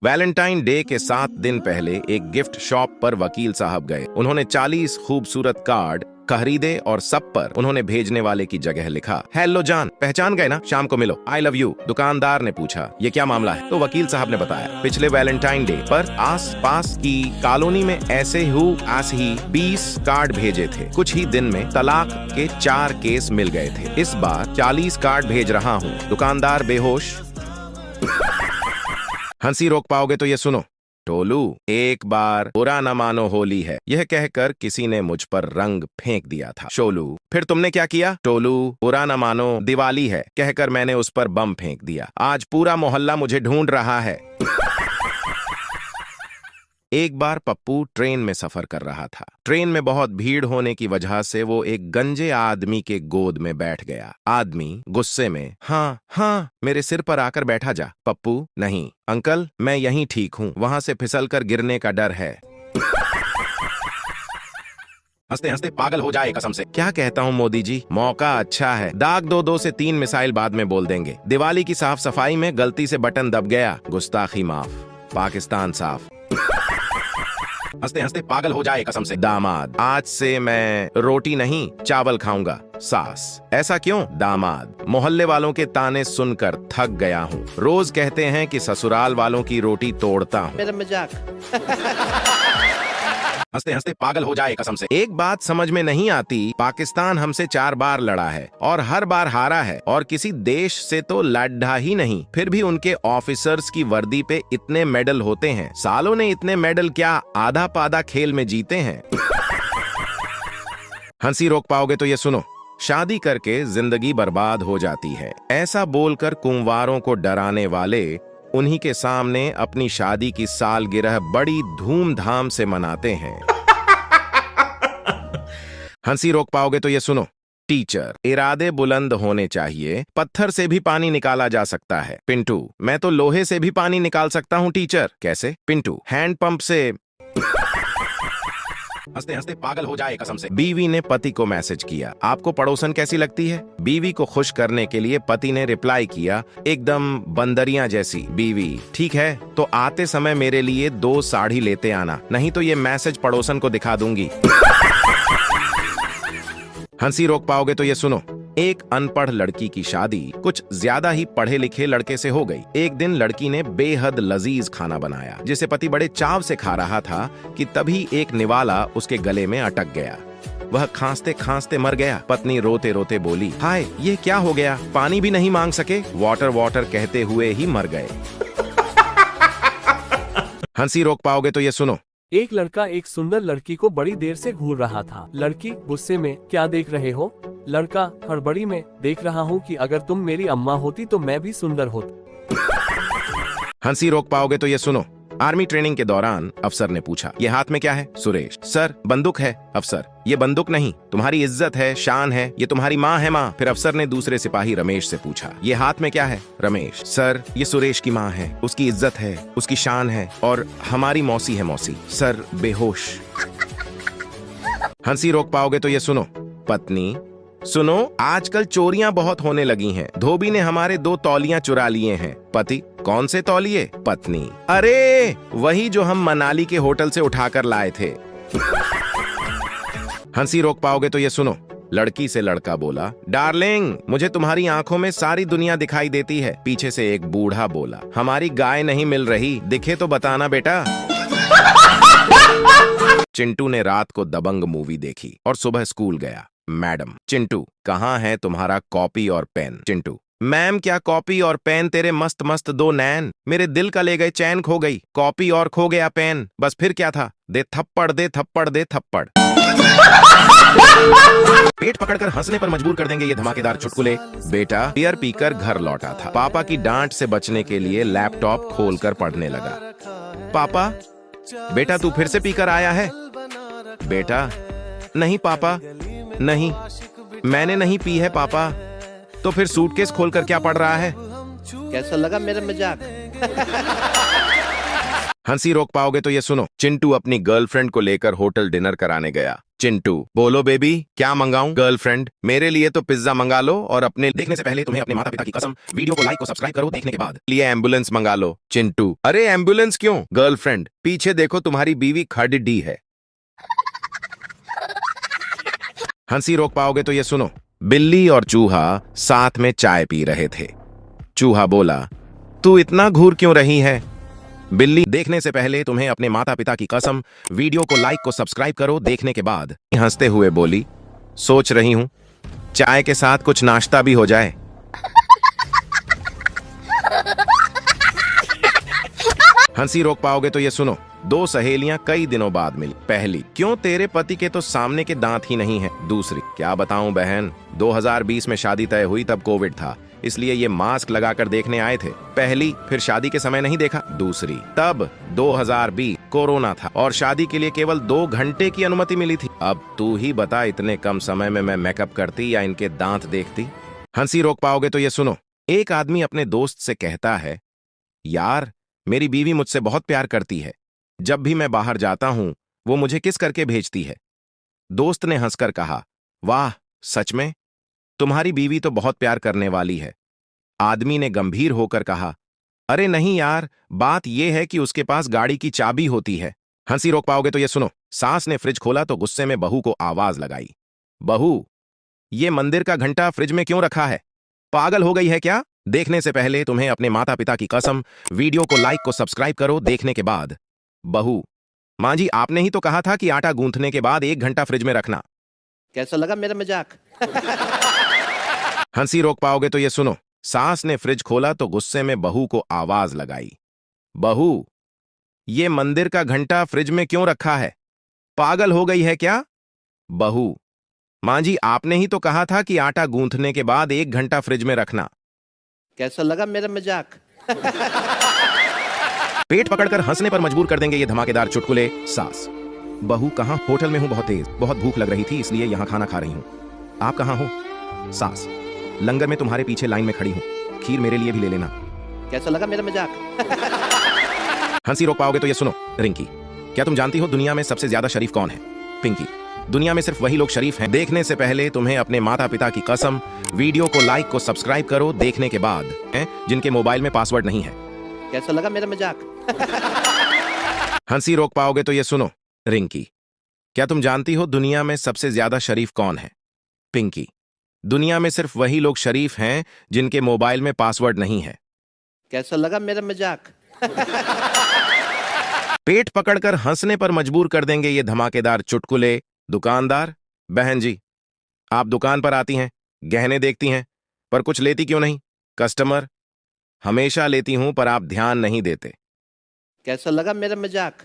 Valentine day के 7 दिन पहले एक गिफ्ट शॉप पर वकील साहब गए। उन्होंने 40 खूबसूरत कार्ड खरीदे और सब पर उन्होंने भेजने वाले की जगह लिखा, हेलो जान, पहचान गए ना, शाम को मिलो, आई लव यू। दुकानदार ने पूछा, ये क्या मामला है? तो वकील साहब ने बताया, पिछले वैलेंटाइन डे पर आस पास की कॉलोनी में ऐसे ही 20 कार्ड भेजे थे। कुछ ही दिन में तलाक के 4 केस मिल गए थे। इस बार 40 कार्ड भेज रहा हूँ। दुकानदार बेहोश। हंसी रोक पाओगे तो ये सुनो। टोलू, एक बार बुरा न मानो होली है, यह कहकर किसी ने मुझ पर रंग फेंक दिया था। शोलू, फिर तुमने क्या किया? टोलू, बुरा न मानो दिवाली है, कहकर मैंने उस पर बम फेंक दिया। आज पूरा मोहल्ला मुझे ढूंढ रहा है। एक बार पप्पू ट्रेन में सफर कर रहा था। ट्रेन में बहुत भीड़ होने की वजह से वो एक गंजे आदमी के गोद में बैठ गया। आदमी गुस्से में, हाँ हाँ, मेरे सिर पर आकर बैठा जा। पप्पू, नहीं अंकल, मैं यहीं ठीक हूँ, वहां से फिसलकर गिरने का डर है। हंसते हंसते पागल हो जाए कसम से। क्या कहता हूँ मोदी जी, मौका अच्छा है, दाग 2 से 3 मिसाइल बाद में बोल देंगे। दिवाली की साफ सफाई में गलती से बटन दब गया, गुस्ताखी माफ, पाकिस्तान साफ। हंसते हंसते पागल हो जाए कसम से। दामाद, आज से मैं रोटी नहीं चावल खाऊंगा। सास, ऐसा क्यों? दामाद, मोहल्ले वालों के ताने सुनकर थक गया हूँ। रोज कहते हैं कि ससुराल वालों की रोटी तोड़ता हूँ। मेरा मजाक। हंसते हंसते पागल हो जाए कसम से। एक बात समझ में नहीं आती, पाकिस्तान हमसे 4 बार लड़ा है और हर बार हारा है, और किसी देश से तो लड़ा ही नहीं, फिर भी उनके ऑफिसर्स की वर्दी पे इतने मेडल होते हैं। सालों ने इतने मेडल क्या आधा पादा खेल में जीते हैं। हंसी रोक पाओगे तो ये सुनो। शादी करके जिंदगी बर्बाद हो जाती है, ऐसा बोलकर कुंवारों को डराने वाले उन्हीं के सामने अपनी शादी की सालगिरह बड़ी धूमधाम से मनाते हैं। हंसी रोक पाओगे तो ये सुनो। टीचर, इरादे बुलंद होने चाहिए, पत्थर से भी पानी निकाला जा सकता है। पिंटू, मैं तो लोहे से भी पानी निकाल सकता हूँ टीचर। कैसे? पिंटू, हैंड पंप से। हंसते हंसते पागल हो जाए कसम से। बीवी ने पति को मैसेज किया, आपको पड़ोसन कैसी लगती है? बीवी को खुश करने के लिए पति ने रिप्लाई किया, एकदम बंदरियां जैसी। बीवी, ठीक है, तो आते समय मेरे लिए 2 साड़ी लेते आना, नहीं तो ये मैसेज पड़ोसन को दिखा दूंगी। हंसी रोक पाओगे तो ये सुनो। एक अनपढ़ लड़की की शादी कुछ ज्यादा ही पढ़े लिखे लड़के से हो गई। एक दिन लड़की ने बेहद लजीज खाना बनाया, जिसे पति बड़े चाव से खा रहा था कि तभी एक निवाला उसके गले में अटक गया। वह खांसते खांसते मर गया। पत्नी रोते रोते बोली, हाय, ये क्या हो गया? पानी भी नहीं मांग सके? वाटर वाटर कहते हुए ही मर गए। हंसी रोक पाओगे तो ये सुनो। एक लड़का एक सुंदर लड़की को बड़ी देर से घूर रहा था। लड़की गुस्से में, क्या देख रहे हो? लड़का हड़बड़ी में, देख रहा हूँ कि अगर तुम मेरी अम्मा होती तो मैं भी सुंदर होता। हंसी रोक पाओगे तो ये सुनो। आर्मी ट्रेनिंग के दौरान अफसर ने पूछा, ये हाथ में क्या है? सुरेश, सर बंदूक है। अफसर, ये बंदूक नहीं, तुम्हारी इज्जत है, शान है, ये तुम्हारी माँ है माँ। फिर अफसर ने दूसरे सिपाही रमेश से पूछा, ये हाथ में क्या है? रमेश, सर ये सुरेश की माँ है, उसकी इज्जत है, उसकी शान है, और हमारी मौसी है मौसी। सर बेहोश। हंसी रोक पाओगे तो ये सुनो। पत्नी, सुनो, आजकल चोरियां बहुत होने लगी हैं। धोबी ने हमारे 2 तौलियां चुरा लिए हैं। पति, कौन से तौलिए? पत्नी, अरे वही जो हम मनाली के होटल से उठाकर लाए थे। हंसी रोक पाओगे तो ये सुनो। लड़की से लड़का बोला, डार्लिंग, मुझे तुम्हारी आंखों में सारी दुनिया दिखाई देती है। पीछे से एक बूढ़ा बोला, हमारी गाय नहीं मिल रही, दिखे तो बताना बेटा। चिंटू ने रात को दबंग मूवी देखी और सुबह स्कूल गया। मैडम, चिंटू, कहाँ है तुम्हारा कॉपी और पेन? चिंटू, मैम, क्या कॉपी और पेन तेरे मस्त मस्त 2 नैन, मेरे दिल का ले गए, चैन खो गई, कॉपी और खो गया पेन, बस फिर क्या था? दे थप्पड़ दे थप्पड़ दे थप्पड़। पेट पकड़कर हंसने पर मजबूर कर देंगे ये धमाकेदार चुटकुले। बेटा बियर पीकर घर लौटा था। पापा की डांट से बचने के लिए लैपटॉप खोलकर पढ़ने लगा। पापा, बेटा तू फिर से पीकर आया है? बेटा, नहीं पापा, नहीं, मैंने नहीं पी है पापा। तो फिर सूटकेस खोलकर क्या पढ़ रहा है? कैसा लगा मेरा मजाक? हंसी रोक पाओगे तो ये सुनो। चिंटू अपनी गर्लफ्रेंड को लेकर होटल डिनर कराने गया। चिंटू। बोलो बेबी, क्या मंगाऊं? गर्लफ्रेंड, मेरे लिए तो पिज्जा मंगा लो और अपने देखने से पहले तुम्हें अपने माता पिता की कसम वीडियो को लाइक को सब्सक्राइब करो देखने के बाद लिए एम्बुलेंस मंगा लो। चिंटू, अरे एम्बुलेंस क्यों? गर्लफ्रेंड, पीछे देखो तुम्हारी बीवी खड़ी है। हंसी रोक पाओगे तो ये सुनो। बिल्ली और चूहा साथ में चाय पी रहे थे। चूहा बोला, तू इतना घूर क्यों रही है? बिल्ली, देखने से पहले तुम्हें अपने माता पिता की कसम वीडियो को लाइक को सब्सक्राइब करो देखने के बाद हंसते हुए बोली, सोच रही हूं चाय के साथ कुछ नाश्ता भी हो जाए। हंसी रोक पाओगे तो ये सुनो। दो सहेलियां कई दिनों बाद मिली। पहली, क्यों तेरे पति के तो सामने के दांत ही नहीं है। दूसरी, क्या बताऊं बहन, 2020 में शादी तय हुई तब कोविड था, इसलिए ये मास्क लगाकर देखने आए थे। पहली, फिर शादी के समय नहीं देखा। दूसरी, तब 2020 कोरोना था और शादी के लिए केवल 2 घंटे की अनुमति मिली थी। अब तू ही बता, इतने कम समय में मैं मेकअप करती या इनके दांत देखती। हंसी रोक पाओगे तो ये सुनो। एक आदमी अपने दोस्त से कहता है, यार मेरी बीवी मुझसे बहुत प्यार करती है, जब भी मैं बाहर जाता हूं वो मुझे किस करके भेजती है। दोस्त ने हंसकर कहा, वाह सच में, तुम्हारी बीवी तो बहुत प्यार करने वाली है। आदमी ने गंभीर होकर कहा, अरे नहीं यार, बात यह है कि उसके पास गाड़ी की चाबी होती है। हंसी रोक पाओगे तो ये सुनो। सास ने फ्रिज खोला तो गुस्से में बहू को आवाज लगाई, बहू ये मंदिर का घंटा फ्रिज में क्यों रखा है? पागल हो गई है क्या? देखने से पहले तुम्हें अपने माता पिता की कसम वीडियो को लाइक को सब्सक्राइब करो देखने के बाद बहू, मां जी आपने ही तो कहा था कि आटा गूंथने के बाद 1 घंटा फ्रिज में रखना। कैसा लगा मेरा मजाक? हंसी रोक पाओगे तो ये सुनो। सास ने फ्रिज खोला तो गुस्से में बहू को आवाज लगाई, बहू ये मंदिर का घंटा फ्रिज में क्यों रखा है? पागल हो गई है क्या? बहू, मां जी आपने ही तो कहा था कि आटा गूंथने के बाद 1 घंटा फ्रिज में रखना। कैसा लगा मेरा मजाक? पेट पकड़कर हंसने पर मजबूर कर देंगे ये धमाकेदार चुटकुले। सास, बहू कहां? होटल में हूं, बहुत तेज, बहुत भूख लग रही थी इसलिए यहां खाना खा रही हूं। आप कहां हो? सास, लंगर में तुम्हारे पीछे लाइन में खड़ी हूं, खीर मेरे लिए भी ले लेना। कैसा लगा मेरा मजाक? हंसी रोक पाओगे तो ये सुनो। रिंकी, क्या तुम जानती हो दुनिया में सबसे ज्यादा शरीफ कौन है? पिंकी, दुनिया में सिर्फ वही लोग शरीफ हैं। देखने से पहले तुम्हें अपने माता पिता की कसम वीडियो को लाइक को सब्सक्राइब करो देखने के बाद हैं जिनके मोबाइल में पासवर्ड नहीं है। कैसा लगा मेरा मजाक? हंसी रोक पाओगे तो ये सुनो। रिंकी, क्या तुम जानती हो दुनिया में सबसे ज्यादा शरीफ कौन है? पिंकी, दुनिया में सिर्फ वही लोग शरीफ हैं जिनके मोबाइल में पासवर्ड नहीं है। कैसा लगा मेरा मजाक? पेट पकड़कर हंसने पर मजबूर कर देंगे ये धमाकेदार चुटकुले। दुकानदार, बहन जी आप दुकान पर आती हैं, गहने देखती हैं, पर कुछ लेती क्यों नहीं? कस्टमर, हमेशा लेती हूं पर आप ध्यान नहीं देते। कैसा लगा मेरा मजाक?